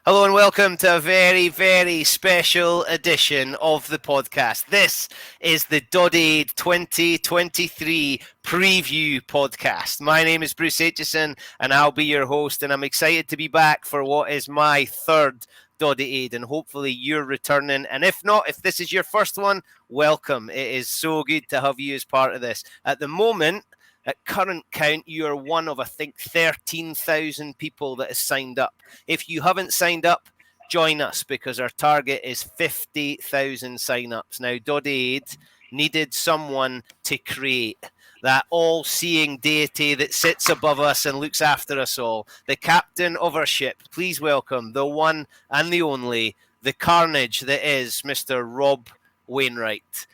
Hello and welcome to a very, very special edition of the podcast. This is the Doddie Aid 2023 preview podcast. My name is Bruce Aitchison and I'll be your host, and I'm excited to be back for what is my third Doddie Aid, and hopefully you're returning. And if not, if this is your first one, welcome. It is so good to have you as part of this. At the moment, at current count, you are one of, I think, 13,000 people that has signed up. If you haven't signed up, join us, because our target is 50,000 sign-ups. Now, Doddie Aid needed someone to create that all-seeing deity that sits above us and looks after us all. The captain of our ship. Please welcome the one and the only, the carnage that is Mr. Rob Wainwright.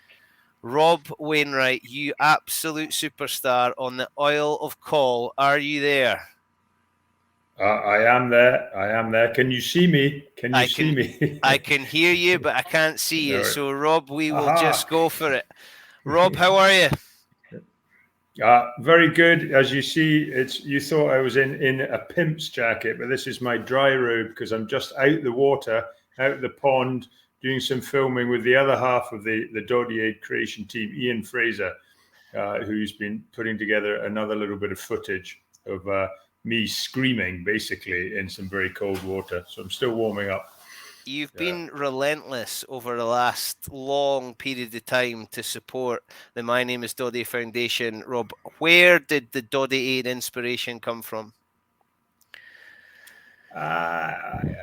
Rob Wainwright, you absolute superstar on the Isle of Call. Are you there? I am there. Can you see me? See me? I can hear you, but I can't see you. So, Rob, we will just go for it. Rob, how are you? Very good. As you see, you thought I was in a pimp's jacket, but this is my dry robe because I'm just out the water, out the pond, doing some filming with the other half of the Doddie Aid creation team, Ian Fraser, who's been putting together another little bit of footage of me screaming, basically, in some very cold water. So I'm still warming up. You've been relentless over the last long period of time to support the My Name is Doddie Foundation. Rob, where did the Doddie Aid inspiration come from?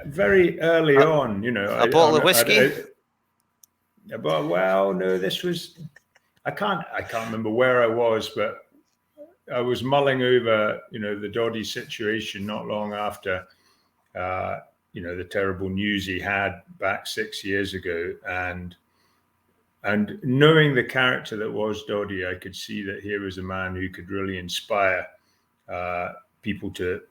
Very early on, a bottle of whiskey. This was. I can't remember where I was, but I was mulling over, the Doddie situation not long after, the terrible news he had back 6 years ago, and knowing the character that was Doddie, I could see that here was a man who could really inspire people to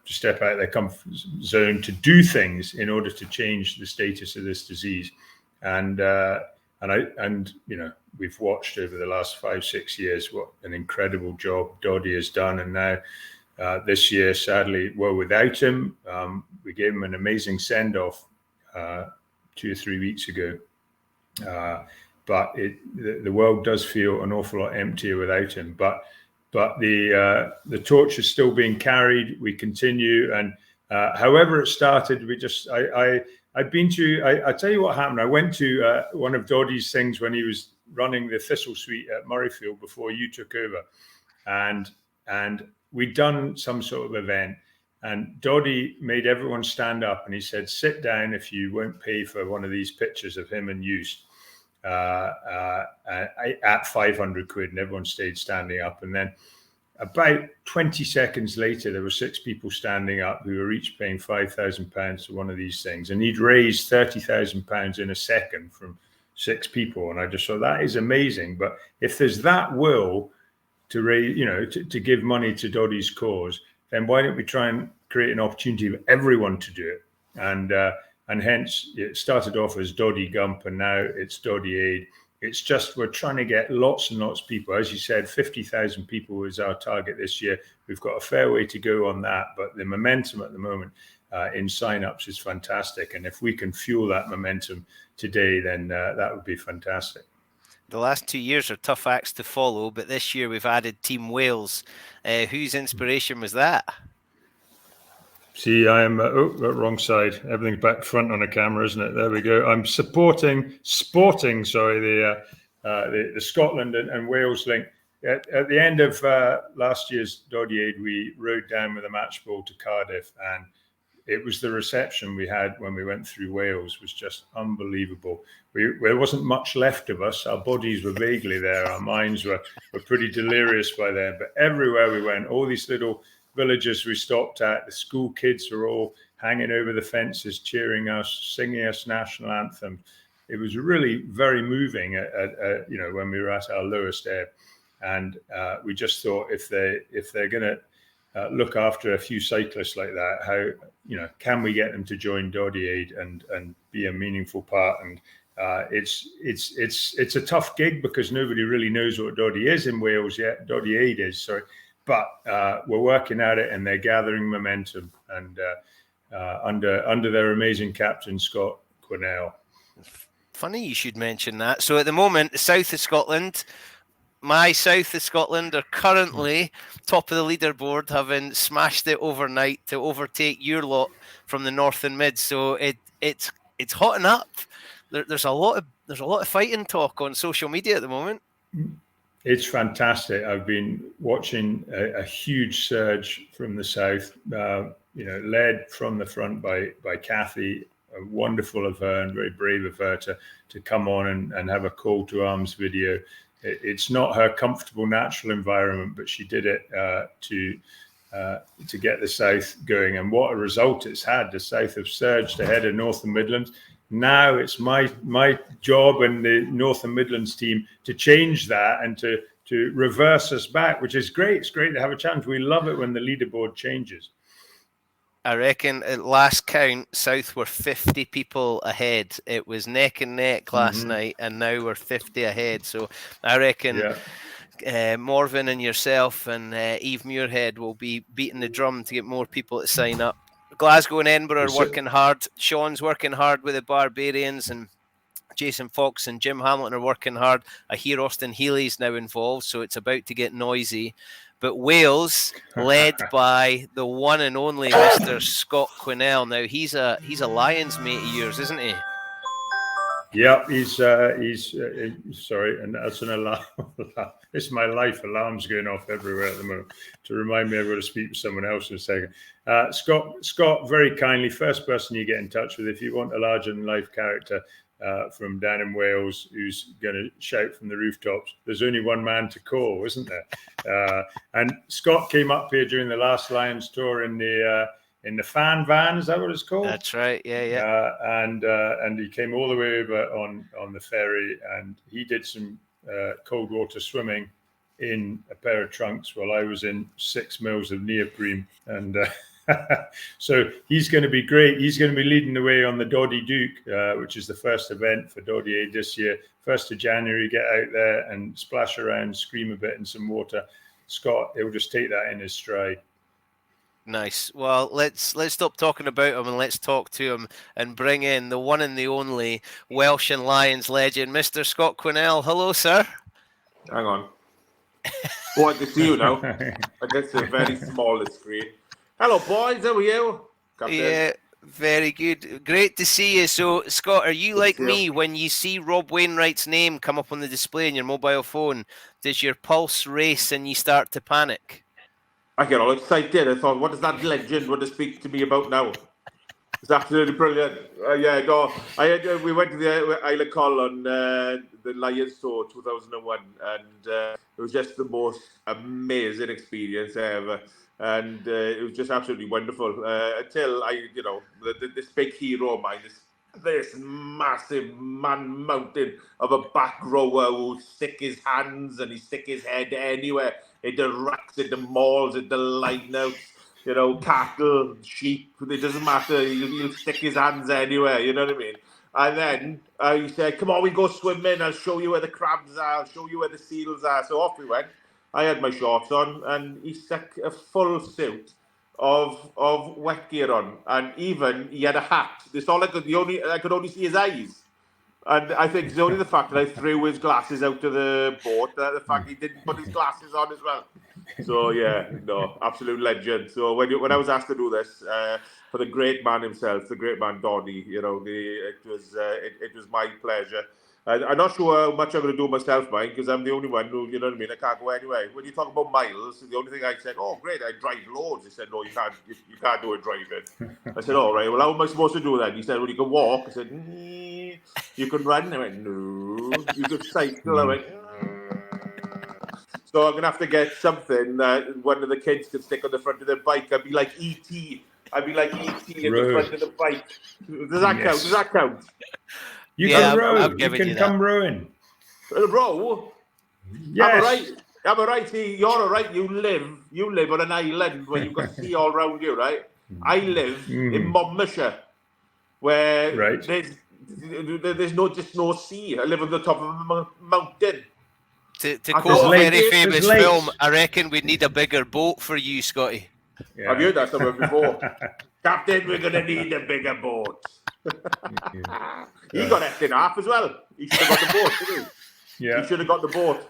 step out of their comfort zone, to do things in order to change the status of this disease. And we've watched over the last 5-6 years what an incredible job Doddie has done. And now this year, sadly, without him, we gave him an amazing send-off 2 or 3 weeks ago. But the world does feel an awful lot emptier without him. But the torch is still being carried. We continue, and however it started, I've been to. I tell you what happened. I went to one of Doddie's things when he was running the Thistle Suite at Murrayfield before you took over, and we'd done some sort of event, and Doddie made everyone stand up, and he said, "Sit down if you won't pay for one of these pictures of him and use." At 500 quid, and everyone stayed standing up. And then about 20 seconds later, there were 6 people standing up who were each paying £5,000 for one of these things. And he'd raised £30,000 in a second from 6 people. And I just thought, that is amazing. But if there's that will to raise, to give money to Doddie's cause, then why don't we try and create an opportunity for everyone to do it? And hence, it started off as Doddie Gump, and now it's Doddie Aid. It's just we're trying to get lots and lots of people. As you said, 50,000 people is our target this year. We've got a fair way to go on that, but the momentum at the moment in sign-ups is fantastic. And if we can fuel that momentum today, then that would be fantastic. The last 2 years are tough acts to follow, but this year we've added Team Wales. Whose inspiration was that? See, I am wrong side. Everything's back front on a camera, isn't it? There we go. I'm sporting. The Scotland and Wales link. At the end of last year's Doddie Aid, we rode down with a match ball to Cardiff, and it was the reception we had when we went through Wales was just unbelievable. There wasn't much left of us. Our bodies were vaguely there. Our minds were pretty delirious by then. But everywhere we went, all these little villages we stopped at, the school kids were all hanging over the fences, cheering us, singing us national anthem. It was really very moving when we were at our lowest ebb. And we just thought, if they're going to look after a few cyclists like that, how can we get them to join Doddie Aid and be a meaningful part? And it's a tough gig because nobody really knows what Doddie is in Wales yet. Doddie Aid is, sorry. But we're working at it, and they're gathering momentum. And under their amazing captain, Scott Quinnell. Funny you should mention that. So at the moment, the south of Scotland, my south of Scotland, are currently top of the leaderboard, having smashed it overnight to overtake your lot from the north and mid. So it's hotting up. There's a lot of fighting talk on social media at the moment. It's fantastic. I've been watching a huge surge from the south. Led from the front by Kathy. Wonderful of her and very brave of her to come on and have a call to arms video. It's not her comfortable natural environment, but she did it to get the South going. And what a result it's had. The South have surged ahead of North and Midlands. Now it's my job and the North and Midlands team to change that and to reverse us back, which is great. It's great to have a challenge. We love it when the leaderboard changes. I reckon at last count, South were 50 people ahead. It was neck and neck last night, and now we're 50 ahead. So I reckon Morven and yourself and Eve Muirhead will be beating the drum to get more people to sign up. Glasgow and Edinburgh are working hard. Sean's working hard with the Barbarians, and Jason Fox and Jim Hamilton are working hard. I hear Austin Healy's now involved, so it's about to get noisy. But Wales, led by the one and only Mr. Scott Quinnell. Now he's a Lions mate of yours, isn't he? Yeah, he's sorry, and that's an alarm. It's my life. Alarms going off everywhere at the moment to remind me I've got to speak to someone else in a second. Scott, very kindly, first person you get in touch with if you want a larger than life character from down in Wales who's going to shout from the rooftops. There's only one man to call, isn't there? And Scott came up here during the last Lions tour in the fan van. Is that what it's called? That's right. Yeah. And he came all the way over on the ferry, and he did some cold water swimming in a pair of trunks while I was in 6 mils of neoprene. And so he's going to be great. He's going to be leading the way on the Doddie Duke, which is the first event for Doddie Aid this year. 1st of January, get out there and splash around, scream a bit in some water. Scott, he'll just take that in his stride. Nice. Well, let's stop talking about him and let's talk to him and bring in the one and the only Welsh and Lions legend, Mr. Scott Quinnell. Hello, sir. Hang on. Oh, I can see you now. I guess a very small screen. Hello, boys. How are you? Captain? Yeah, very good. Great to see you. So, Scott, are you like me when you see Rob Wainwright's name come up on the display on your mobile phone? Does your pulse race and you start to panic? I get all excited. I thought, what does that legend want to speak to me about now? It's absolutely brilliant. We went to the Isle of Coll on the Lions Tour 2001, and it was just the most amazing experience ever. And it was just absolutely wonderful until this big hero of mine, this massive mountain of a back rower who stick his hands and he stick his head anywhere, into racks, into malls, into lineouts, cattle, sheep, it doesn't matter, he'll stick his hands anywhere, you know what I mean? And then he said, come on, we go swimming, I'll show you where the crabs are, I'll show you where the seals are. So off we went. I had my shorts on, and he stuck a full suit of wet gear on, and even he had a hat. That's all I could only see his eyes, and I think it's only the fact that I threw his glasses out of the boat, the fact he didn't put his glasses on as well. So yeah, no, absolute legend. So when I was asked to do this for the great man himself, the great man Doddie, it was my pleasure. I'm not sure how much I'm going to do myself, Mike, because I'm the only one who, you know what I mean, I can't go anywhere. When you talk about miles, the only thing I said, oh, great, I drive loads. He said, no, you can't do it driving. I said, all right, well, how am I supposed to do that? He said, well, you can walk. I said, you can run. I went, no. You can cycle. I went, So I'm going to have to get something that one of the kids can stick on the front of their bike. I'd be like E.T. in the front of the bike. Does that count? Does that count? You can row. You can come rowing. Row? Yes. I'm all right. See, you're all right. You live on an island where you've got sea all around you, right? I live in Monmouthshire, where there's no sea. I live on the top of a mountain. To quote a very famous film, I reckon we'd need a bigger boat for you, Scotty. Yeah. I've heard that somewhere before. Captain, we're going to need a bigger boat. He got effed in half as well. He should have got the boat, didn't he? Yeah. He should have got the boat.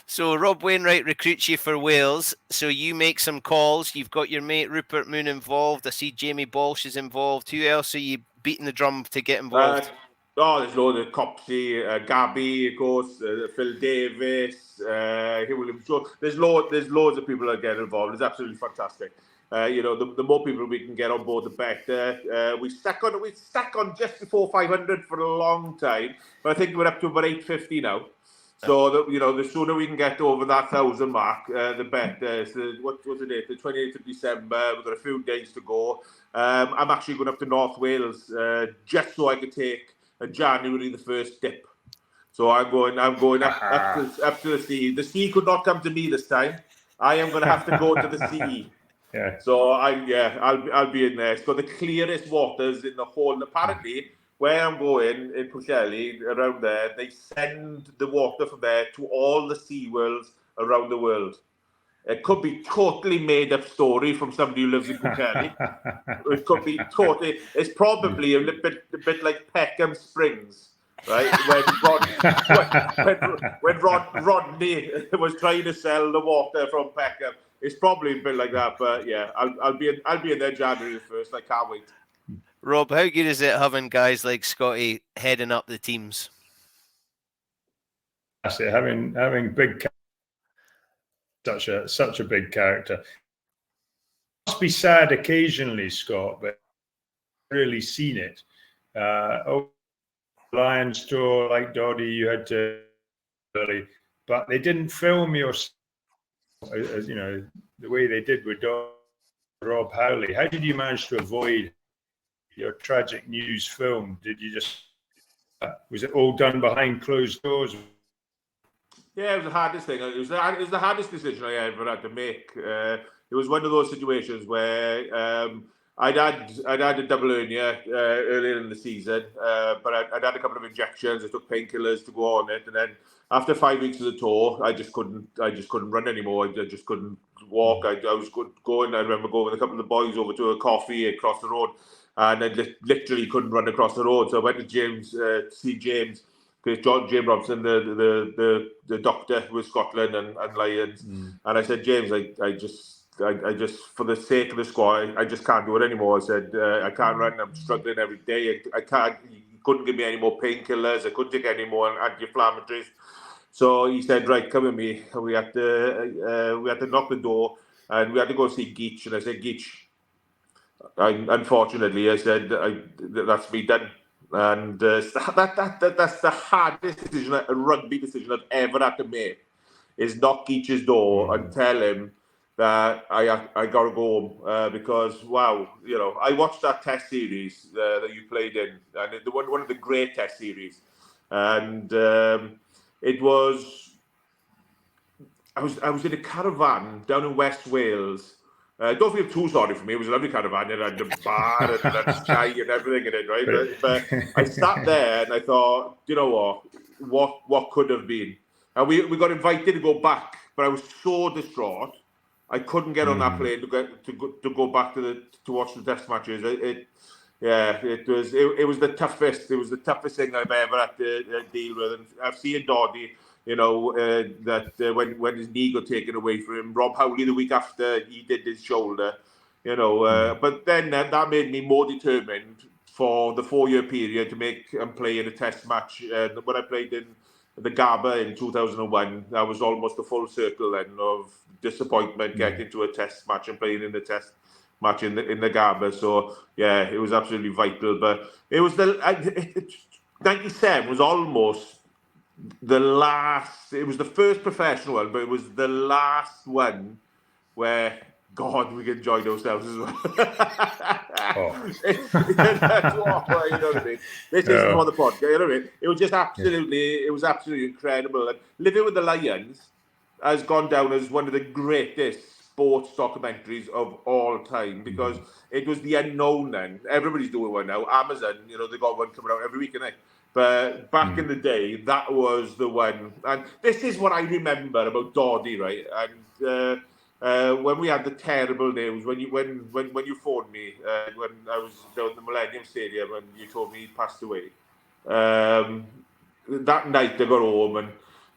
So Rob Wainwright recruits you for Wales. So you make some calls. You've got your mate Rupert Moon involved. I see Jamie Balsh is involved. Who else are you beating the drum to get involved? There's loads of Copsey, Gabby, of course, Phil Davis, William Jones. There's loads of people that get involved. It's absolutely fantastic. The more people we can get on board, the better. We stuck on just before 500 for a long time, but I think we're up to about 850 now. So the sooner we can get over that 1,000 mark, the better. So what's the date? The 28th of December. We've got a few days to go. I'm actually going up to North Wales just so I could take a January the 1st dip. So I'm going up to the sea. The sea could not come to me this time. I am going to have to go to the sea. Yeah. So I'll be in there. It's got the clearest waters in the whole. Apparently, where I'm going in Pwllheli, around there, they send the water from there to all the sea worlds around the world. It could be totally made up story from somebody who lives in Quinnell. It could be totally. It's probably a bit like Peckham Springs, right? When Rodney was trying to sell the water from Peckham, it's probably a bit like that. But yeah, I'll be in there January the 1st. I can't wait. Rob, how good is it having guys like Scotty heading up the teams? That's it. Having big, such a big character. It must be sad occasionally, Scott, but I've really seen it. Lions tour like Doddie, you had to really, but they didn't film your, as you know, the way they did with Rob Howley. How did you manage to avoid your tragic news film? Did you just was it all done behind closed doors? Yeah, it was the hardest thing. It was the hardest decision I ever had to make. It was one of those situations where I'd had a double hernia earlier in the season, but I'd had a couple of injections. I took painkillers to go on it, and then after 5 weeks of the tour, I just couldn't run anymore. I just couldn't walk. I was going. I remember going with a couple of the boys over to a coffee across the road, and I literally couldn't run across the road. So I went to James to see James. James Robson, the doctor with Scotland and Lions, and I said, James, I just for the sake of the squad, I just can't do it anymore. I said, I can't run. I'm struggling every day. I can't. He couldn't give me any more painkillers. I couldn't take any more anti-inflammatories. So he said, right, come with me. And we had to knock the door, and we had to go see Geach. And I said, Geach, unfortunately, I said, that's me done. And that's the hardest decision, a rugby decision I've ever had to make, is knock Geach's door and tell him that I got to go home because, wow, I watched that test series that you played in, and one of the great test series, and it was, I was in a caravan down in West Wales. Don't feel too sorry for me. It was a lovely caravan. It had the bar and it had sky and everything in it, right? But I sat there and I thought, you know what could have been? And we got invited to go back, but I was so distraught. I couldn't get on that plane to go back to watch the test matches. It was the toughest. It was the toughest thing I've ever had to deal with. And I've seen Doddie. When his knee got taken away from him, Rob Howley the week after he did his shoulder, but then that made me more determined for the 4-year period to make and play in a test match. When I played in the Gabba in 2001, that was almost a full circle then of disappointment getting to a test match and playing in the test match in the Gabba. So yeah, it was absolutely vital. But it was 97 was almost the last. It was the first professional one, but it was the last one where God, we enjoyed ourselves as well. That's what, you know what I mean? This isn't for the podcast, you know what I mean? It was just absolutely, it was absolutely incredible. And Living with the Lions has gone down as one of the greatest sports documentaries of all time because it was the unknown then. Everybody's doing one now. Amazon, they got one coming out every week, innit? But back in the day, that was the one. And this is what I remember about Doddie, right? And when we had the terrible news, when you phoned me, when I was down at the Millennium Stadium and you told me he passed away, that night I got home and,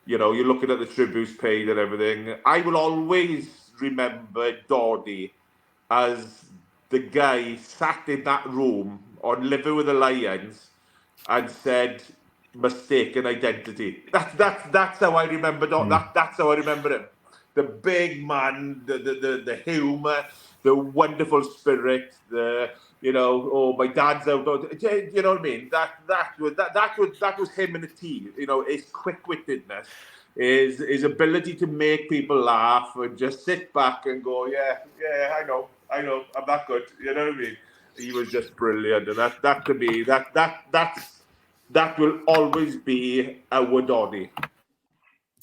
you know, you're looking at the tributes paid and everything. I will always remember Doddie as the guy sat in that room on Living with the Lions and said, mistaken identity. That's how I remember that's how I remember him. The big man, the humour, the wonderful spirit, my dad's out. You know what I mean? That was him in a team. You know, his quick-wittedness, his ability to make people laugh and just sit back and go, yeah, I know, I'm that good. You know what I mean? He was just brilliant, and that will always be our Doddie.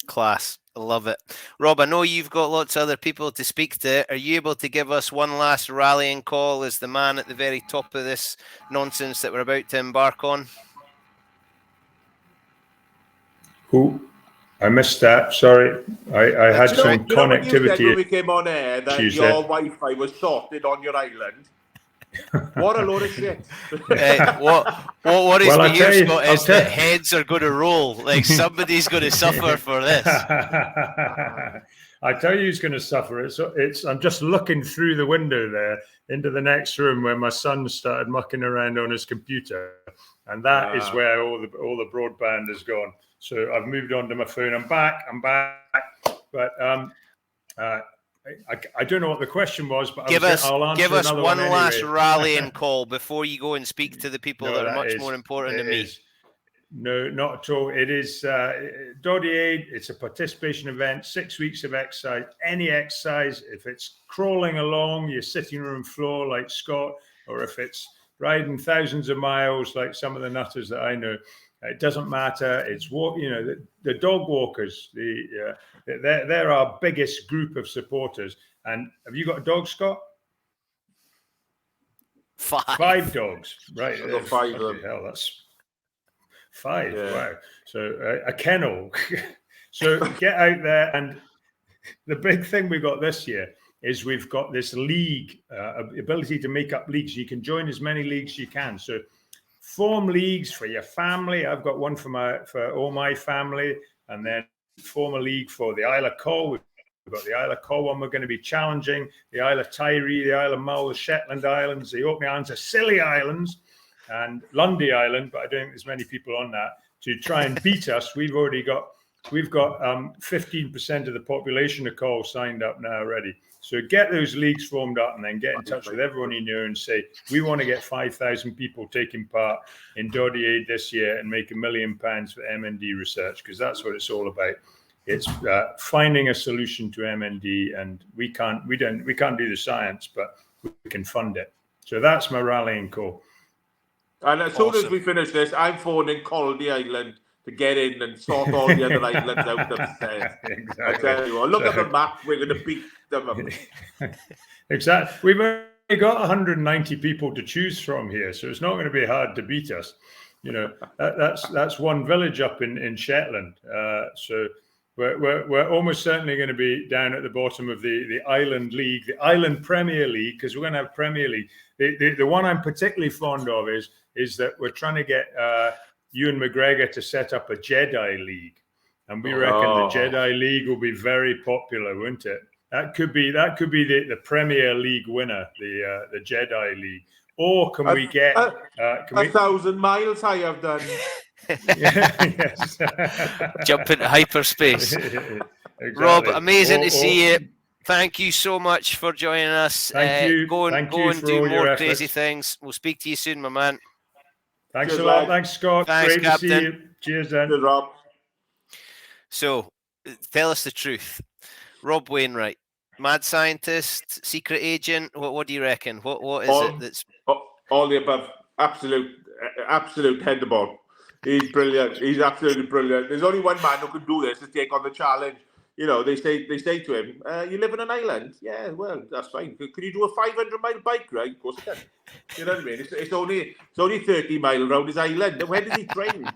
Class. I love it. Rob, I know you've got lots of other people to speak to. Are you able to give us one last rallying call as the man at the very top of this nonsense that we're about to embark on? Who? I missed that. Sorry. I had some connectivity. You said when we came on air that your Wi-Fi was sorted on your island. What a load of shit. What worries me here, Scott, is that heads are going to roll. Like, somebody's going to suffer for this. I tell you who's going to suffer. I'm just looking through the window there into the next room where my son started mucking around on his computer. And that is where all the broadband has gone. So I've moved on to my phone. I'm back. But I don't know what the question was, but I'll answer give us another one anyway. last rallying call before you go and speak to the people that are much more important than me. No, not at all. It is Doddie Aid. It's a participation event, 6 weeks of exercise, any exercise. If it's crawling along your sitting room floor like Scott, or if it's riding thousands of miles like some of the nutters that I know, it doesn't matter. It's the dog walkers. They're our biggest group of supporters. And have you got a dog, Scott? 5 dogs, right? I've got 5 of them. Hell, that's 5. Yeah. Wow. So a kennel. So get out there. And the big thing we've got this year is we've got this league, ability to make up leagues. You can join as many leagues as you can. So form leagues for your family. I've got one for all my family, and then form a league for the Isle of Coll. We've got the Isle of Coll one we're going to be challenging, the Isle of Tiree, the Isle of Mull, the Shetland Islands, the Orkney Islands, the Scilly Islands, and Lundy Island, but I don't think there's many people on that, to try and beat us. We've got 15% of the population of Coll signed up now already. So get those leagues formed up and then get in touch with everyone you know and say, we want to get 5,000 people taking part in Doddie Aid this year and make £1 million for MND research, because that's what it's all about. It's finding a solution to MND, and we can't do the science, but we can fund it. So that's my rallying call. And as soon as we finish this, I'm phoning Doddie Island to get in and sort all the other islands out upstairs. Exactly. I tell you what, look at the map, we're going to beat them up. Exactly. We've only got 190 people to choose from here, so it's not going to be hard to beat us. You know, that's one village up in Shetland. So we're almost certainly going to be down at the bottom of the Island League, the Island Premier League, because we're going to have Premier League. The one I'm particularly fond of is that we're trying to get Ewan McGregor to set up a Jedi League, and we reckon the Jedi League will be very popular, won't it? That could be the Premier League winner, the Jedi League. Or can we get 1,000 miles I have done? Yes. Jump into hyperspace. Exactly. Rob, amazing to see you. Thank you so much for joining us. Thank you. Go and do more crazy things. We'll speak to you soon, my man. Thanks a lot. Thanks, Scott. Thanks, Great Captain. to see you. Cheers, then. Good, Rob. So, tell us the truth. Rob Wainwright, mad scientist, secret agent. What do you reckon? What is it that's all the above? Absolute head the ball. He's brilliant. He's absolutely brilliant. There's only one man who can do this to take on the challenge. You know, they say to him, "You live on an island." Yeah, well, that's fine. Can you do a 500-mile bike ride? Of course I can. You know what I mean? It's only 30 miles around his island. Where does he train?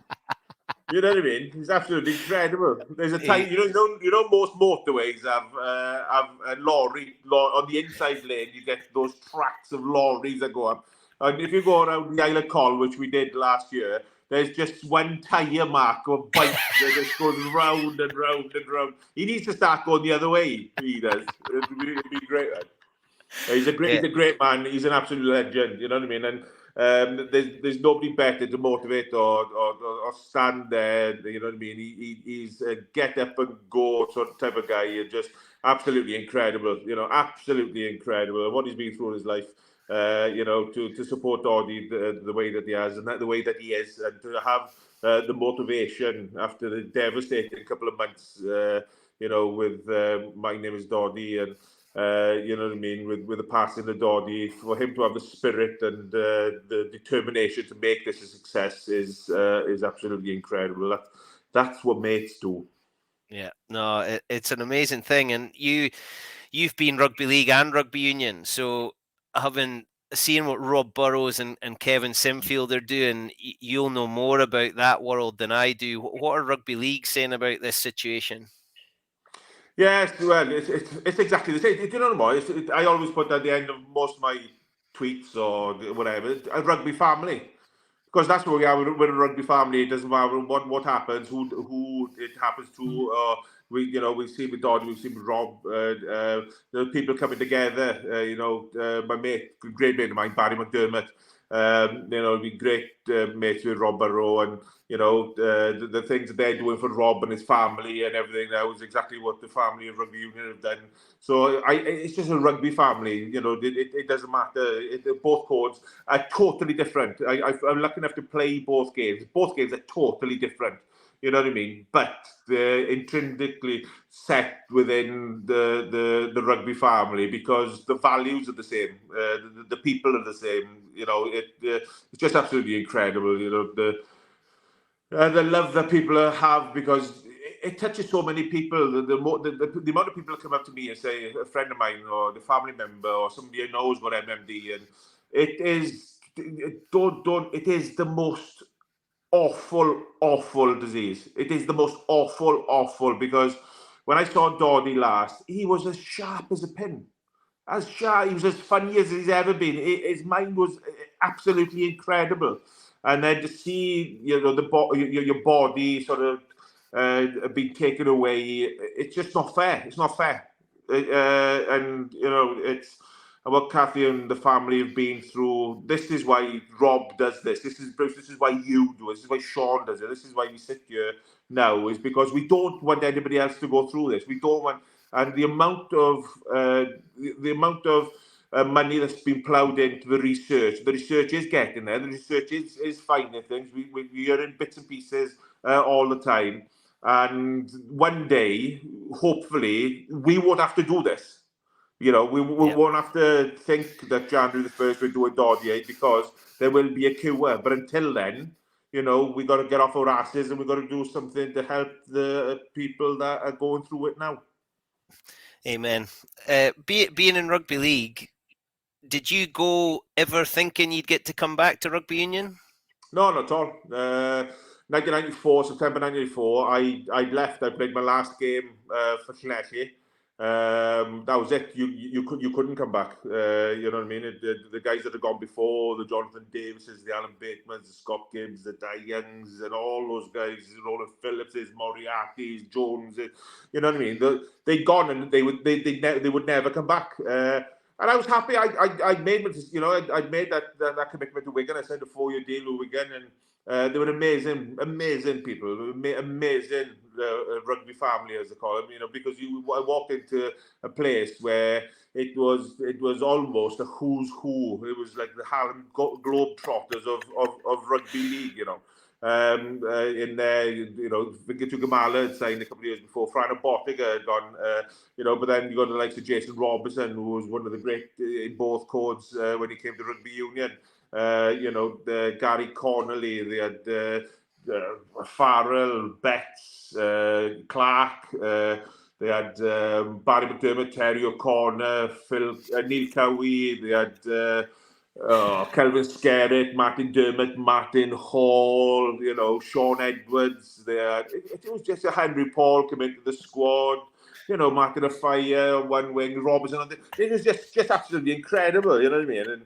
You know what I mean? He's absolutely incredible. There's a time, He- most motorways have a lorry on the inside lane. You get those tracks of lorries that go up. And if you go around the Isle of Col, which we did last year, there's just one tyre mark of bikes that just goes round and round and round. He needs to start going the other way. He does. It'd be great. He's a great man. He's an absolute legend. You know what I mean? And there's nobody better to motivate or stand there. You know what I mean? He's a get up and go sort of type of guy. You're just absolutely incredible. You know, absolutely incredible. And what he's been through in his life. To support Doddie the way that he has and the way that he is, and to have the motivation after the devastating couple of months, with My Name is Doddie, and you know what I mean, with the passing of Doddie, for him to have the spirit and the determination to make this a success is absolutely incredible. That's what mates do. Yeah, no, it's an amazing thing, and you've been rugby league and rugby union, so seeing what Rob Burrows and Kevin Simfield are doing, you'll know more about that world than I do. What are rugby league saying about this situation? Yes, well, it's exactly the same. You know what? I always put at the end of most of my tweets or whatever, a rugby family. Because that's what we are. We're a rugby family. It doesn't matter what happens, who it happens to. We've seen with Doddie, we've seen with Rob. The people coming together. My great mate of mine, Barry McDermott. Be great mates with Rob Burrow, and the things that they're doing for Rob and his family and everything. That was exactly what the family of rugby union have done. So it's just a rugby family. It doesn't matter. Both codes are totally different. I'm lucky enough to play both games. Both games are totally different. You know what I mean? But they're intrinsically set within the rugby family because the values are the same. The people are the same. It's just absolutely incredible. The love that people have, because it touches so many people. The amount of people that come up to me and say, a friend of mine or the family member or somebody who knows what MMD, and it is the most awful disease. It is the most awful, because when I saw Doddie last, he was as sharp as a pin. As sharp, he was as funny as he's ever been. His mind was absolutely incredible. And then to see, your body sort of being taken away, it's just not fair. It's not fair. It's what Kathy and the family have been through. This is why Rob does this. This is Bruce. This is why you do it. This is why Sean does it. This is why we sit here now, is because we don't want anybody else to go through this. We don't want, and the amount of money that's been ploughed into the research is getting there. The research is finding things. We are in bits and pieces all the time. And one day, hopefully, we won't have to do this. We won't have to think that January the 1st we're doing Doddie Aid, because there will be a cure. But until then, we got to get off our asses and we got to do something to help the people that are going through it now. Amen. Being in rugby league, did you go ever thinking you'd get to come back to rugby union? No, not at all. 1994, September 1994, I left. I played my last game for Quinnell. That was it. You couldn't come back. You know what I mean? The guys that had gone before, the Jonathan Davises, the Alan Batemans, the Scott Gibbs, the Di Youngs, and all those guys, Roland Phillipses, Moriarty's, Joneses. You know what I mean? They'd gone and they would never come back. And I was happy. I made that commitment to Wigan. I signed a 4-year deal with Wigan, and they were amazing people, amazing rugby family, as they call them. Because I walked into a place where it was almost a who's who. It was like the Harlem Globetrotters of rugby league. In there, Victor Tugamala had signed a couple of years before. Fran Bottiga had gone, but then you got the likes of Jason Robinson, who was one of the great in both codes when he came to rugby union. Gary Connolly, they had Farrell, Betts, Clark, they had Barry McDermott, Terry O'Connor, Neil Cowie, they had Kelvin Skerritt, Martin Dermott, Martin Hall, Sean Edwards. It was just a Henry Paul come into the squad. Martin Afire, one wing, Robertson. It was just absolutely incredible. You know what I mean?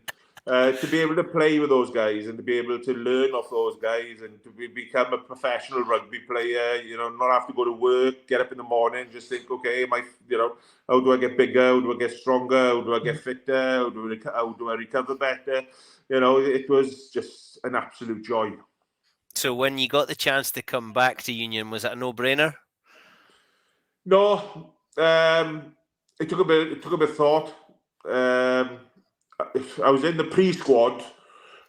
And to be able to play with those guys and to be able to learn off those guys and to become a professional rugby player, not have to go to work, get up in the morning, just think, okay, how do I get bigger? How do I get stronger? How do I get fitter? How do I recover better? It was just an absolute joy. So when you got the chance to come back to Union, was it a no-brainer? No, it took a bit of thought. I was in the pre-squad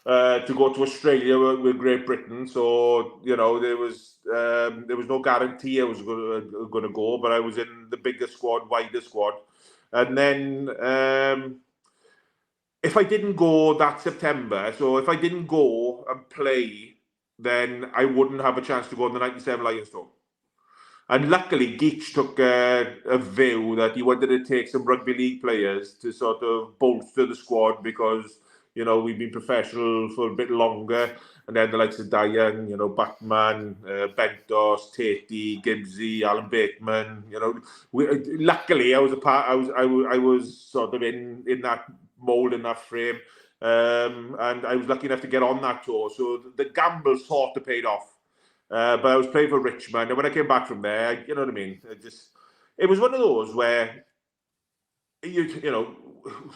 to go to Australia with Great Britain, so there was no guarantee I was going to go, but I was in the bigger squad, wider squad, and then if I didn't go that September, so if I didn't go and play, then I wouldn't have a chance to go on the '97 Lions tour. And luckily, Geach took a view that he wanted to take some rugby league players to sort of bolster the squad because, we've been professional for a bit longer. And then the likes of Diane, Batman, Bentos, Tatey, Gibbsy, Alan Bateman, luckily I was I was sort of in that mould, in that frame. And I was lucky enough to get on that tour. So the gamble sort of paid off. But I was playing for Richmond, and when I came back from there, you know what I mean. It was one of those where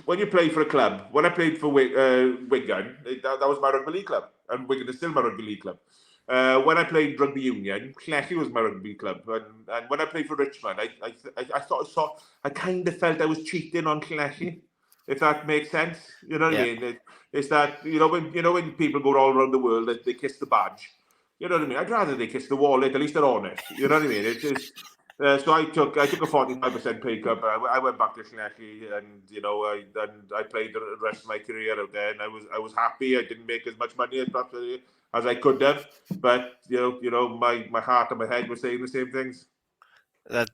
when you play for a club. When I played for Wigan, that was my rugby league club, and Wigan is still my rugby league club. When I played rugby union, Clechy was my rugby club, and when I played for Richmond, I kind of felt I was cheating on Clechy, if that makes sense. You know what I mean? It's that when people go all around the world, they kiss the badge. You know what I mean? I'd rather they kiss the wallet. At least they're honest. You know what I mean? It's just so I took a 45% pay cut. I went back to Llanelli, and I played the rest of my career out there, and I was happy. I didn't make as much money as I could have, but my heart and my head were saying the same things.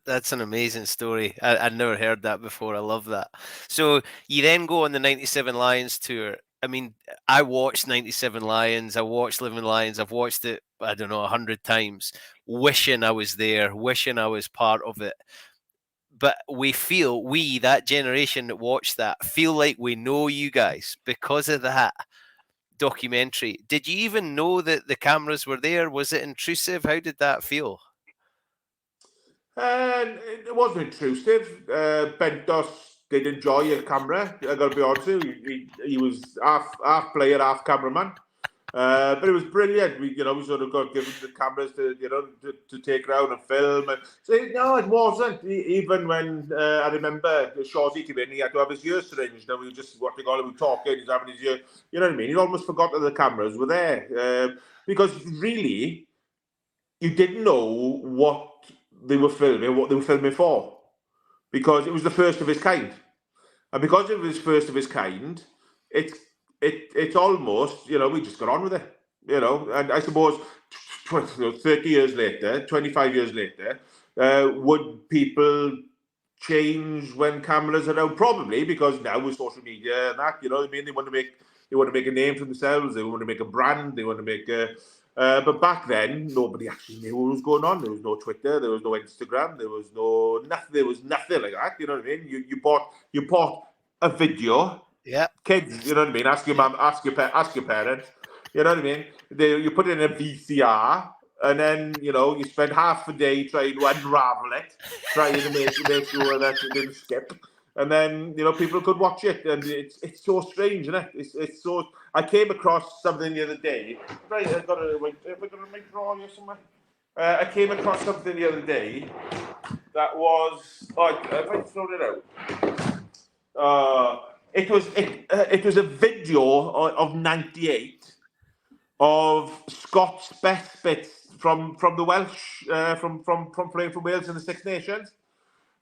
That's an amazing story. I'd never heard that before. I love that. So you then go on the '97 Lions tour. I mean, I watched '97 Lions. I watched Living Lions. I've watched it, I don't know, 100 times, wishing I was there, wishing I was part of it. But that generation that watched that, feel like we know you guys because of that documentary. Did you even know that the cameras were there? Was it intrusive? How did that feel? It wasn't intrusive. Bentos did enjoy a camera. I got to be honest with you. He was half player, half cameraman. But it was brilliant. We sort of got given the cameras to take around and film. And so no, it wasn't. Even when I remember Shawsey came in, he had to have his ear syringed. We were just watching all of him talking. He's having his ear. You know what I mean? He almost forgot that the cameras were there because really, you didn't know what they were filming for, because it was the first of its kind, and because it was first of its kind, it's almost we just got on with it, and I suppose 30 years later, 25 years later, would people change when cameras are out? Probably, because now with social media and that, I mean, they want to make a name for themselves, they want to make a brand, they want to make a but back then, nobody actually knew what was going on. There was no Twitter, there was no Instagram, there was nothing like that. You know what I mean? You bought a video. Yeah. Kids, you know what I mean? Ask your mum, ask your parents. You know what I mean? You put it in a VCR, and then you spend half a day trying to unravel it, trying to make sure that it didn't skip. And then people could watch it, and it's so strange, isn't it? It's so. I came across something the other day. Right, have I got a drawer here somewhere? I came across something the other day that was. Have I thrown it out? It was a video of '98 of Scott's best bits from the Welsh, from playing for Wales in the Six Nations.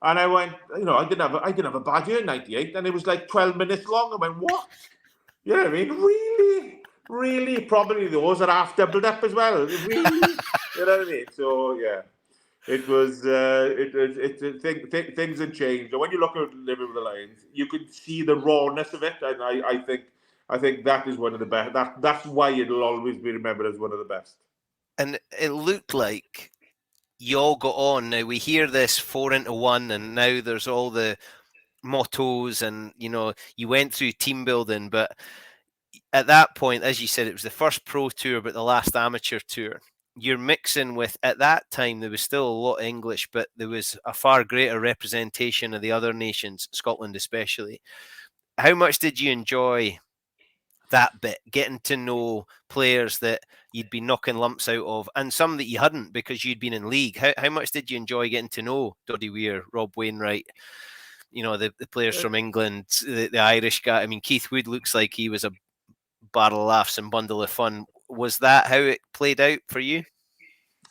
And I went, I didn't have a bad year in '98, and it was like 12 minutes long. I went, what? You know what I mean? Really? Really? Probably those are half doubled up as well. Really? You know what I mean? So, yeah. It was, things had changed. And when you look at Living with the Lions, you could see the rawness of it. And I think I think that is one of the best. That's why it'll always be remembered as one of the best. And it looked like you all got on. Now we hear this 4-into-1, and now there's all the mottos, and you went through team building, but at that point, as you said, it was the first pro tour but the last amateur tour. You're mixing with, at that time there was still a lot of English, but there was a far greater representation of the other nations, Scotland especially. How much did you enjoy that bit, getting to know players that you'd be knocking lumps out of, and some that you hadn't because you'd been in league? How much did you enjoy getting to know Doddie Weir, Rob Wainwright, the players from England, the Irish guy? I mean, Keith Wood looks like he was a barrel of laughs and bundle of fun. Was that how it played out for you?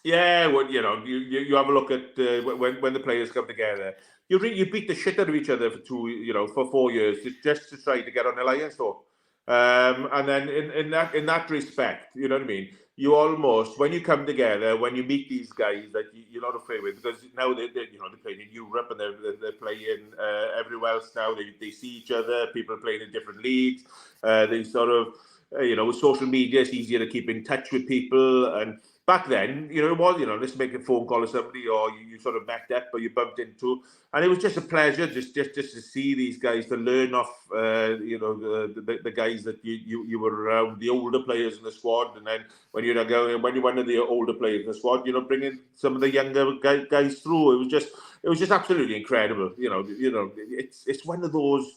Yeah, well, you have a look at when the players come together. You beat the shit out of each other for 4 years just to try to get on the Lions tour. And then in that respect, you know what I mean? You almost, when you come together, when you meet these guys that you're not afraid with, because now they're playing in Europe and they're playing everywhere else now. They see each other. People are playing in different leagues. They sort of, with social media, it's easier to keep in touch with people. And back then, it was, let's make a phone call to somebody, or you sort of met up or you bumped into, and it was just a pleasure just to see these guys, to learn off, the guys that you were around, the older players in the squad, and then when you're one of the older players in the squad, bringing some of the younger guys through. It was just absolutely incredible. It's one of those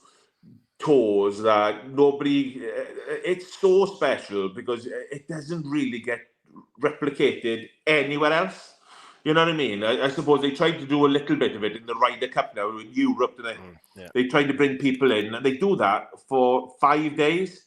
tours that nobody. It's so special because it doesn't really get replicated anywhere else. You know what I mean? I suppose they tried to do a little bit of it in the Ryder Cup now in Europe. They tried to bring people in, and they do that for 5 days.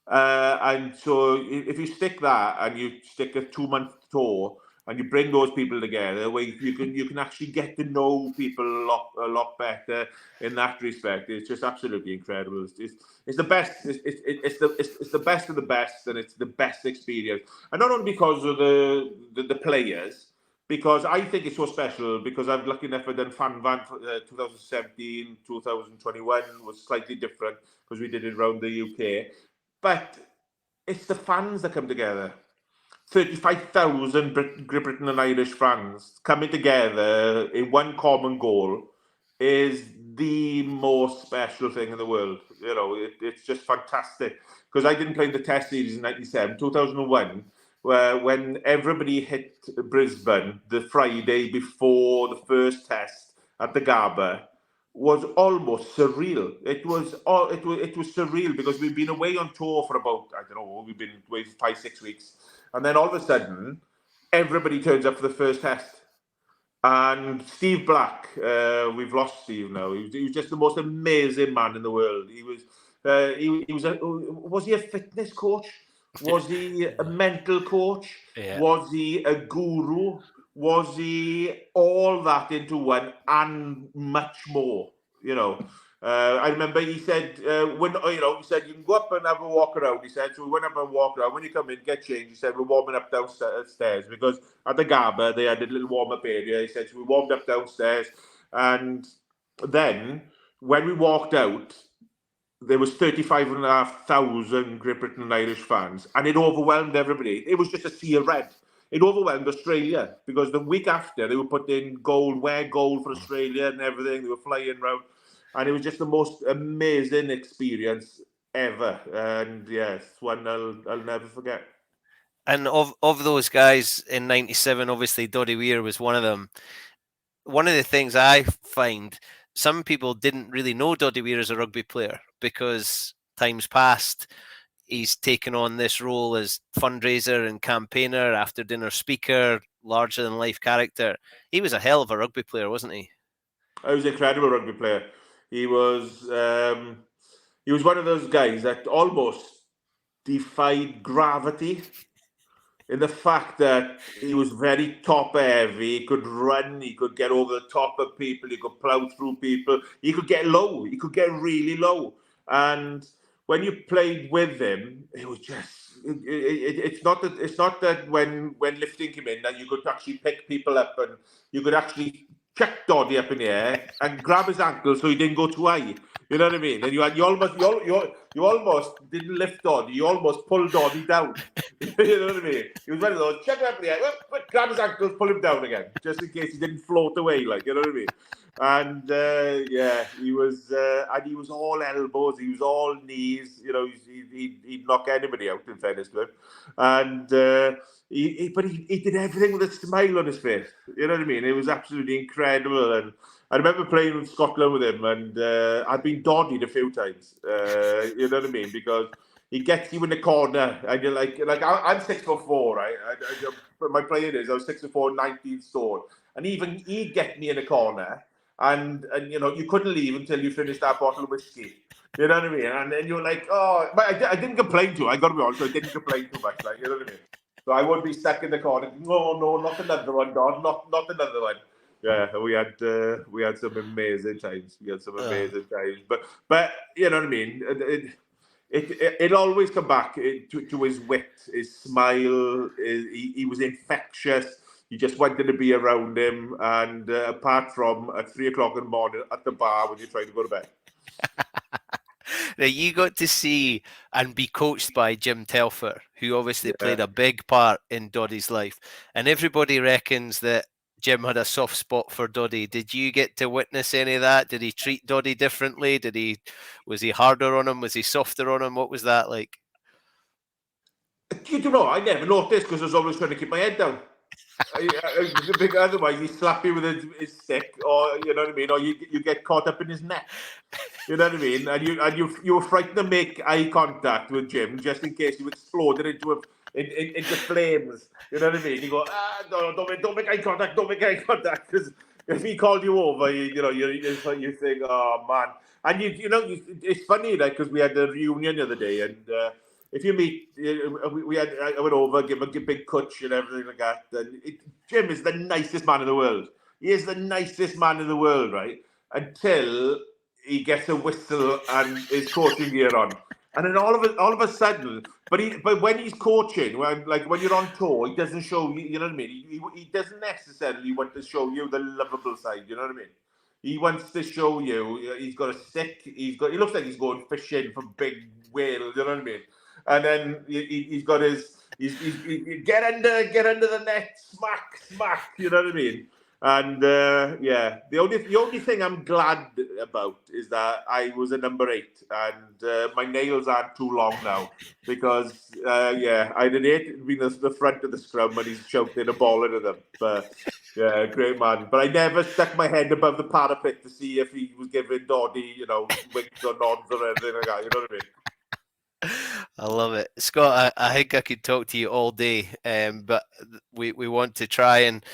And so if you stick that and you stick a 2-month tour and you bring those people together, where you can actually get to know people a lot better in that respect. It's just absolutely incredible. It's the best. It's the best of the best, and it's the best experience. And not only because of the players, because I think it's so special. Because I'm lucky enough I've done Fan Van 2017, 2021 was slightly different because we did it around the UK. But it's the fans that come together. 35,000 Great Britain and Irish fans coming together in one common goal is the most special thing in the world. It's just fantastic. Because I didn't play in the Test series in 97, 2001, when everybody hit Brisbane the Friday before the first test at the Gabba, was almost surreal. It was surreal because we've been away on tour for about, I don't know, we've been away for 5-6 weeks. And then all of a sudden, everybody turns up for the first test. And Steve Black, we've lost Steve now. He was just the most amazing man in the world. He was was he a fitness coach? Was he a mental coach? Yeah. Was he a guru? Was he all that into one and much more? I remember he said he said you can go up and have a walk around. He said, so we went up and walked around. When you come in, get changed. He said we're warming up downstairs because at the Gabba they had a little warm up area. He said so we warmed up downstairs, and then when we walked out, there was 35,500 Great Britain and Irish fans, and it overwhelmed everybody. It was just a sea of red. It overwhelmed Australia because the week after they were putting gold for Australia and everything. They were flying around, and it was just the most amazing experience ever. And yes, one I'll never forget. And of those guys in 97, obviously Doddie Weir was one of them. One of the things I find, some people didn't really know Doddie Weir as a rugby player because times past, he's taken on this role as fundraiser and campaigner, after dinner speaker, larger than life character. He was a hell of a rugby player, wasn't he? He was an incredible rugby player. He was one of those guys that almost defied gravity in the fact that he was very top heavy. He could run, he could get over the top of people, he could plow through people, he could get low, he could get really low. And when you played with him, it was just it's not that when lifting him in that you could actually pick people up and you could actually chuck Doddie up in the air and grab his ankle so he didn't go too high. You know what I mean? And you almost didn't lift Doddie. You almost pulled Doddie down. You know what I mean? He was one of those, check up there, grab his ankles, pull him down again, just in case he didn't float away, like, you know what I mean? And he was all elbows, he was all knees, you know, he'd knock anybody out, in fairness to him. And he did everything with a smile on his face, you know what I mean? It was absolutely incredible. And I remember playing in Scotland with him, and I've been Doddied a few times, you know what I mean? Because he gets you in the corner, and you're like I'm 6'4", right? My playing is I was 6'4", 19 stone, and even he'd get me in a corner, and you know you couldn't leave until you finished that bottle of whiskey. You know what I mean? And then you're like, oh, but I didn't complain too. I got to be honest, I didn't complain too much, like, you know what I mean? So I would be stuck in the corner. No, not another one, God, not another one. Yeah, we had some amazing times. But you know what I mean. It always come back to his wit, his smile. He was infectious. You just wanted to be around him. And apart from at 3 o'clock in the morning at the bar when you're trying to go to bed. Now, you got to see and be coached by Jim Telfer, who obviously played a big part in Doddie's life. And everybody reckons that Jim had a soft spot for Doddie. Did you get to witness any of that? Did he treat Doddie differently? Was he harder on him? Was he softer on him? What was that like? You don't know. I never noticed because I was always trying to keep my head down. Otherwise, he'd slap you with his stick, or you know what I mean, or you get caught up in his neck. You know what I mean? And you were frightened to make eye contact with Jim just in case you exploded into flames. You know what I mean? You go, no, don't make eye contact, because if he called you over, you think, oh man. And it's funny, like, because we had a reunion the other day, and if you meet, I went over, give him a big cutch and everything like that. And Jim is the nicest man in the world. He is the nicest man in the world, right? Until he gets a whistle and his coaching gear on. And then all of a sudden, but when he's coaching, when you're on tour, he doesn't show you, you know what I mean? He doesn't necessarily want to show you the lovable side, you know what I mean? He wants to show you, he's got a stick, he looks like he's going fishing for big whales, you know what I mean? And then he's got he get under the net, smack, you know what I mean? And the only thing I'm glad about is that I was a number 8, and my nails aren't too long now because I did 8 being the front of the scrum and he's shouting a ball into them. But yeah, great man. But I never stuck my head above the parapet to see if he was giving Doddie, winks or nods or anything like that. You know what I mean? I love it, Scott. I think I could talk to you all day, but we want to try and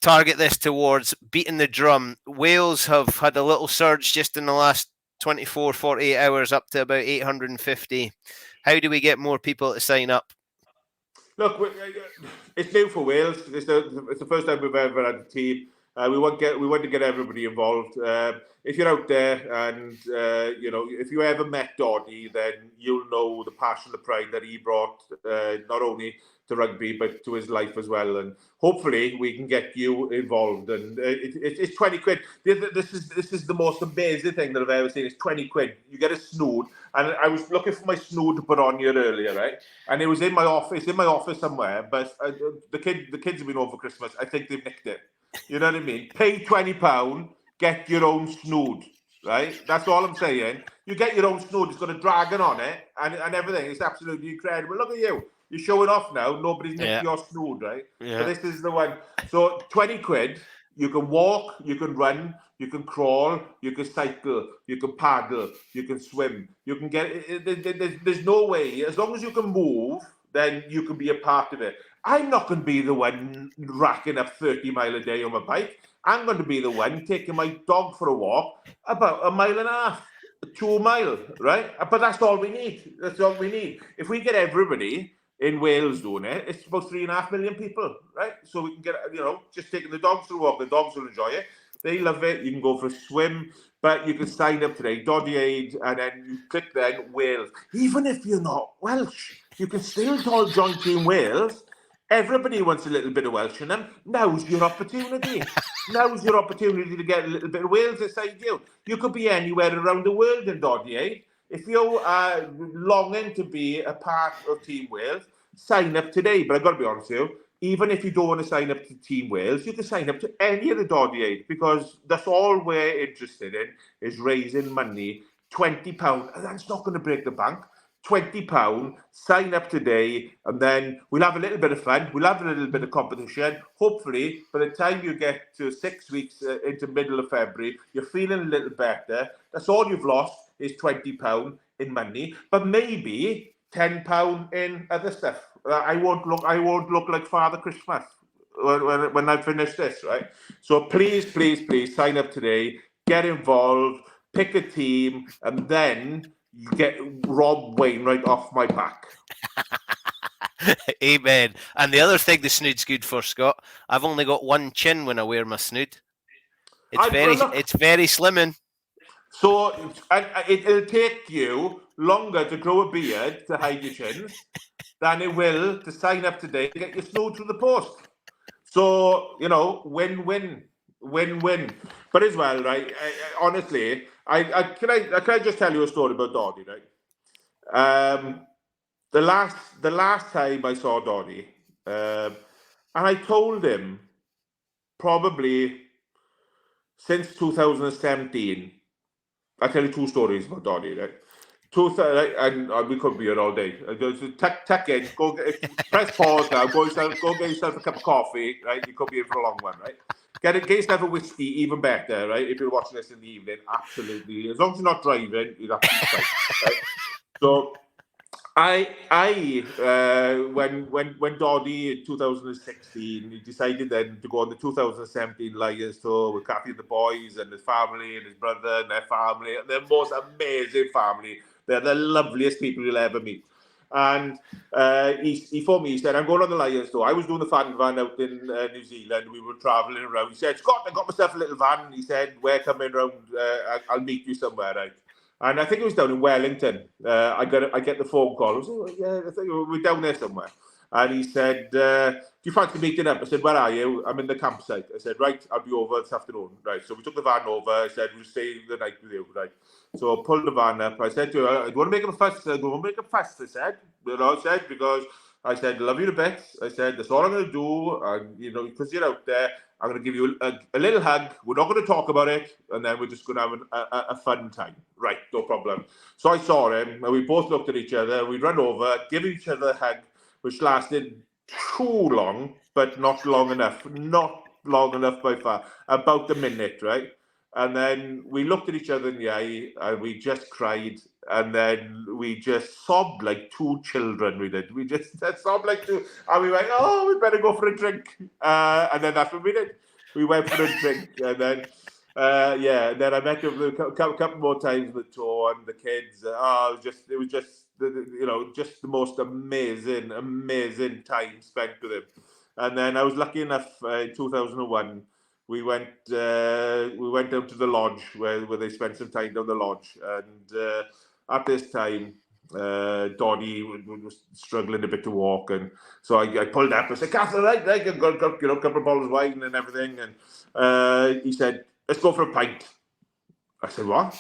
target this towards beating the drum. Wales have had a little surge just in the last 24, 48 hours, up to about 850. How do we get more people to sign up? Look, it's new for Wales. It's the first time we've ever had a team. We want to get everybody involved. If you're out there and if you ever met Doddie, then you'll know the passion, the pride that he brought, not only to rugby but to his life as well. And hopefully we can get you involved. And it's 20 quid. This is the most amazing thing that I've ever seen. It's 20 quid. You get a snood. And I was looking for my snood to put on here earlier, right? And it was in my office somewhere. But the kids have been over for Christmas. I think they've nicked it. You know what I mean? Pay £20, get your own snood, right? That's all I'm saying. You get your own snood. It's got a dragon on it and everything. It's absolutely incredible. Look at you. You're showing off now. Nobody's nicked your snood, right? Yeah. So this is the one. So 20 quid. You can walk, you can run, you can crawl, you can cycle, you can paddle, you can swim. You can there's no way. As long as you can move, then you can be a part of it. I'm not going to be the one racking up 30 miles a day on my bike. I'm going to be the one taking my dog for a walk about 1.5 miles, 2 miles, right? But that's all we need. That's all we need. If we get everybody in Wales doing it, it's about 3.5 million people, right? So we can get, just taking the dogs for a walk. The dogs will enjoy it. They love it. You can go for a swim, but you can sign up today, Doddie Aid, and then you click then Wales. Even if you're not Welsh, you can still join Team Wales. Everybody wants a little bit of Welsh in them. Now's your opportunity. Now's your opportunity to get a little bit of Wales inside you. You could be anywhere around the world in Doddie Aid. If you are longing to be a part of Team Wales, sign up today. But I've got to be honest with you, even if you don't want to sign up to Team Wales, you can sign up to any of the Doddie Aid, because that's all we're interested in, is raising money. £20, and that's not going to break the bank. £20, sign up today, and then we'll have a little bit of fun. We'll have a little bit of competition. Hopefully, by the time you get to 6 weeks into middle of February, you're feeling a little better. That's all you've lost is £20 in money, but maybe £10 in other stuff. I won't look like Father Christmas when I finish this, right? So please, please, please sign up today. Get involved. Pick a team, and then you get Rob Wainwright off my back. Amen. And the other thing the snood's good for, Scott, I've only got one chin when I wear my snood. It's very slimming. So it'll take you longer to grow a beard to hide your chin than it will to sign up today and get your snood through the post. So, win-win. But as well, right, honestly, can I just tell you a story about Doddie, right? The last time I saw Doddie, and I told him probably since 2017, I'll tell you two stories about Doddie, right? And we could be here all day. Tuck in, press pause now, go get yourself a cup of coffee, right? You could be in for a long one, right? Get yourself a whiskey, even better, right? If you're watching this in the evening, absolutely. As long as you're not driving, you're absolutely fine, right? So, when Doddie in 2016, he decided then to go on the 2017 Lions tour with Kathy and the boys and his family and his brother and their family, and their most amazing family. They're the loveliest people you'll ever meet. And he phoned me, he said, I'm going on the Lions tour. I was doing the fan van out in New Zealand. We were travelling around. He said, Scott, I got myself a little van. He said, we're coming around. I'll meet you somewhere, right? And I think it was down in Wellington. I get the phone call. I was like, yeah, I think we're down there somewhere. And he said, do you fancy meeting up? I said, where are you? I'm in the campsite. I said, right, I'll be over this afternoon. Right, so we took the van over. I said, we'll stay the night with you. Right. So I pulled the van up. I said to her, I don't want to make a fuss. I don't want to make a fuss, I said. Because I said, love you to bits. I said, that's all I'm going to do. And, because you're out there, I'm going to give you a little hug. We're not going to talk about it. And then we're just going to have a fun time. Right, no problem. So I saw him, and we both looked at each other. We ran over, give each other a hug, which lasted too long, but not long enough. Not long enough by far. About a minute, right? And then we looked at each other in the eye, and we just cried. And then we just sobbed like two children, we did. We just sobbed like two. And we went, oh, we better go for a drink. And then that's what we did. We went for a drink. And then, and then I met him a couple more times on the tour, and the kids. It was just the most amazing time spent with him. And then I was lucky enough in 2001. We went down to the lodge where they spent some time down the lodge, and at this time, Doddie was struggling a bit to walk, and so I pulled up. I said, "Catherine, right, I got a couple of bottles of wine and everything," and he said, "Let's go for a pint." I said, "What?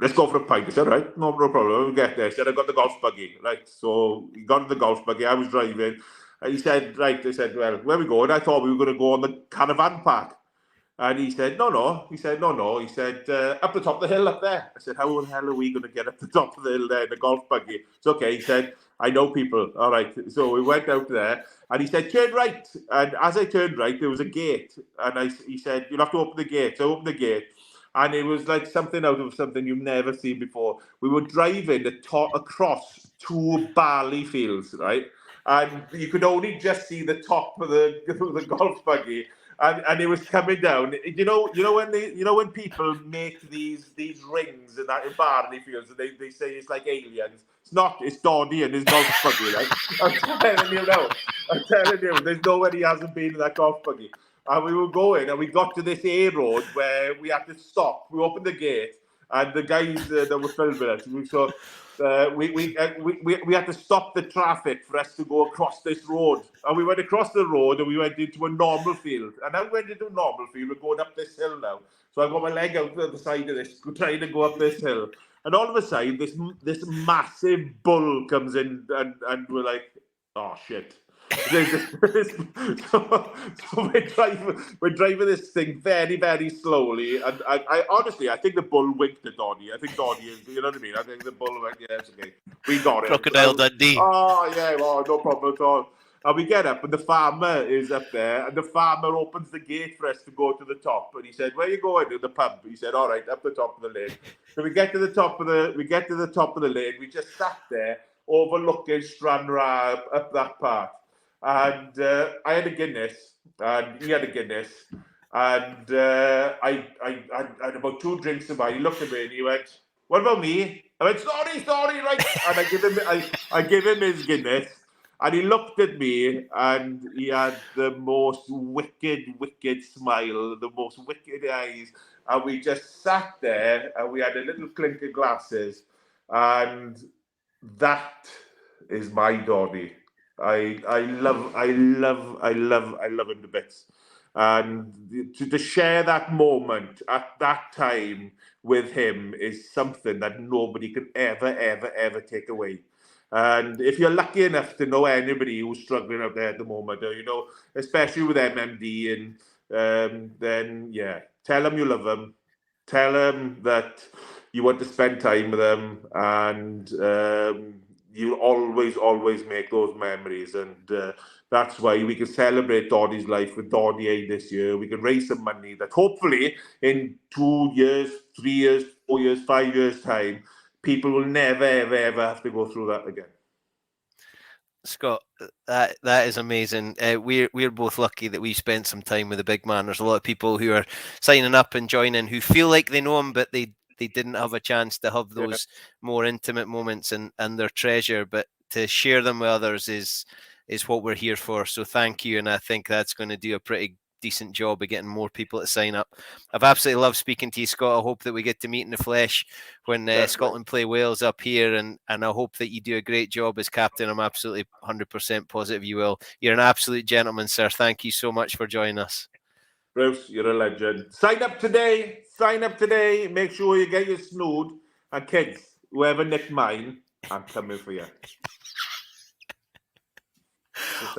Let's go for a pint." I said, "Right, no problem. We'll get there." He said, "I got the golf buggy." Right, so he got in the golf buggy. I was driving. He said, "Right." I said, "Well, where we going?" I thought we were going to go on the caravan park. And he said, no. He said, no. He said, up the top of the hill up there. I said, how the hell are we going to get up the top of the hill there in the golf buggy? It's okay. He said, I know people. All right. So we went out there, and he said, turn right. And as I turned right, there was a gate. And he said, you'll have to open the gate. So I opened the gate. And it was like something out of something you've never seen before. We were driving across two barley fields, right? And you could only just see the top of the golf buggy. And it was coming down. You know when people make these rings in barley fields, and they say it's like aliens. It's not. It's Doddie and his golf buggy. Right? I'm telling you now. There's nobody hasn't been in that golf buggy. And we were going, and we got to this A road where we had to stop. We opened the gate, and the guys that were filming us. So we had to stop the traffic for us to go across this road. And we went across the road and we went into a normal field. And now we went into a normal field. We're going up this hill now. So I've got my leg out the side of this, trying to go up this hill. And all of a sudden, this massive bull comes in and we're like, oh, shit. So we're driving this thing very, very slowly, and I honestly, I think the bull winked at Doddie. I think Doddie is, you know what I mean? I think the bull went, yeah, it's okay, we got it. Crocodile Dundee. Oh yeah, well, no problem at all. And we get up, and the farmer is up there, and the farmer opens the gate for us to go to the top. And he said, "Where are you going?" To the pub. He said, "All right, up the top of the lane." So we get to the top of the lane. We just sat there overlooking Stranraer up that part. And I had a Guinness, and he had a Guinness, and I had about 2 drinks of mine. He looked at me and he went, "What about me?" I went, sorry, right. And I give him his Guinness, and he looked at me, and he had the most wicked smile, the most wicked eyes, and we just sat there, and we had a little clink of glasses, and that is my Doddie. I love him to bits, and to share that moment at that time with him is something that nobody can ever take away. And if you're lucky enough to know anybody who's struggling out there at the moment, or, you know, especially with MMD, and then yeah, tell them you love them, tell them that you want to spend time with them, and you'll always make those memories. And that's why we can celebrate Doddie's life with Doddie Aid this year. We can raise some money that hopefully in 2 years, 3 years, 4 years, 5 years time, people will never ever have to go through that again. Scott, that is amazing. We're both lucky that we spent some time with the big man. There's a lot of people who are signing up and joining who feel like they know him, but they didn't have a chance to have those more intimate moments and their treasure. But to share them with others is what we're here for. So thank you, and I think that's going to do a pretty decent job of getting more people to sign up. I've absolutely loved speaking to you, Scott. I hope that we get to meet in the flesh when Scotland play Wales up here, and I hope that you do a great job as captain. I'm absolutely 100% positive you will. You're an absolute gentleman, sir. Thank you so much for joining us. Bruce, you're a legend. Sign up today. Make sure you get your snood. And kids, whoever nicked mine, I'm coming for you.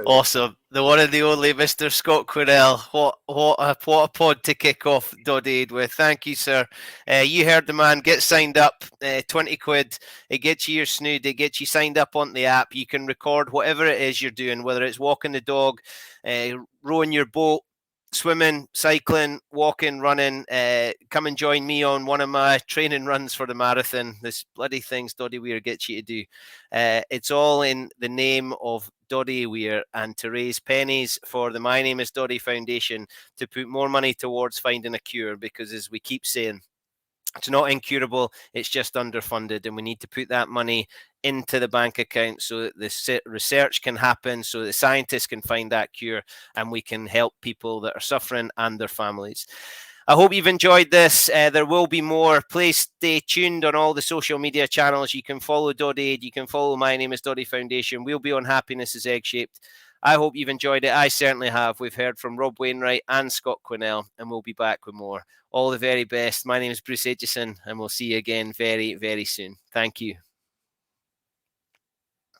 Awesome. The one and the only Mr. Scott Quinnell. What a pod to kick off Doddie Aid with. Thank you, sir. You heard the man. Get signed up. 20 quid. It gets you your snood. It gets you signed up on the app. You can record whatever it is you're doing, whether it's walking the dog, rowing your boat, swimming, cycling, walking, running. Come and join me on one of my training runs for the marathon. This bloody things Doddie Weir gets you to do. It's all in the name of Doddie Weir and to raise pennies for the My Name is Doddie Foundation to put more money towards finding a cure, because as we keep saying, it's not incurable, it's just underfunded, and we need to put that money into the bank account so that the research can happen, so that scientists can find that cure, and we can help people that are suffering and their families. I hope you've enjoyed this. There will be more. Please stay tuned on all the social media channels. You can follow Doddie Aid. You can follow My Name is Doddie Foundation. We'll be on Happiness is Egg-Shaped. I hope you've enjoyed it. I certainly have. We've heard from Rob Wainwright and Scott Quinnell, and we'll be back with more. All the very best. My name is Bruce Aitchison, and we'll see you again very, very soon. Thank you.